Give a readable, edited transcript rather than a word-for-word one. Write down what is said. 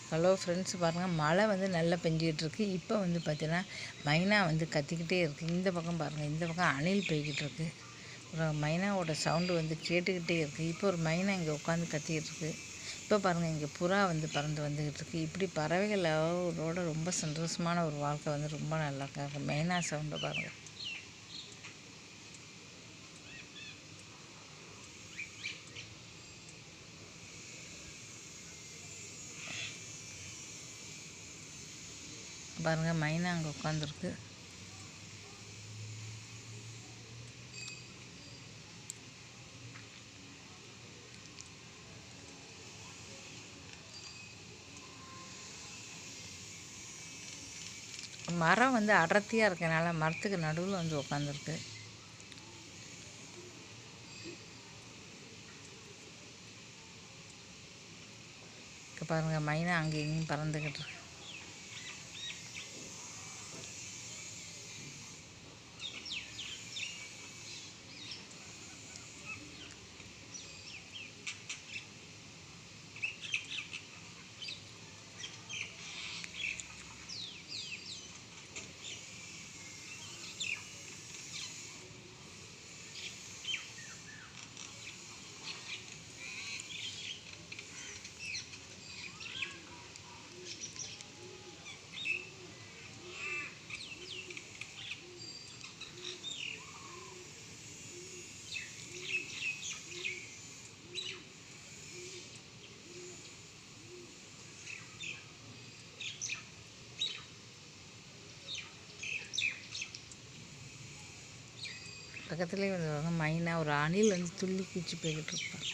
Hello friends, பாருங்கள், மழை வந்து நல்லா பெஞ்சிக்கிட்டு இருக்குது. இப்போ வந்து பார்த்தீங்கன்னா மைனா வந்து கத்திக்கிட்டே இருக்குது. இந்த பக்கம் பாருங்கள், இந்த பக்கம் அணில் போய்கிட்டு இருக்குது. ஒரு மைனாவோட சவுண்டு வந்து கேட்டுக்கிட்டே இருக்குது. இப்போ ஒரு மைனா இங்கே உட்காந்து கத்திக்கிட்டு இருக்குது. இப்போ பாருங்கள், இங்கே புறா வந்து பறந்து வந்துக்கிட்டு இருக்குது. இப்படி பறவைகளோட ரொம்ப சந்தோஷமான ஒரு வாழ்க்கை வந்து ரொம்ப நல்லா இருக்கும். மைனா சவுண்டை பாருங்கள். பாருங்கள், மைனா அங்கே உட்காந்துருக்கு. மரம் வந்து அடர்த்தியாக இருக்கனால மரத்துக்கு நடுவில் வந்து உட்காந்துருக்கு. இப்போ பாருங்கள், மைனா அங்கே இங்கேயும் பறந்துக்கிட்டு இருக்கு. பக்கத்துலேயே வந்து மைனா ஒரு அணில் வந்து துள்ளி குச்சி போய்கிட்டு இருப்பாங்க.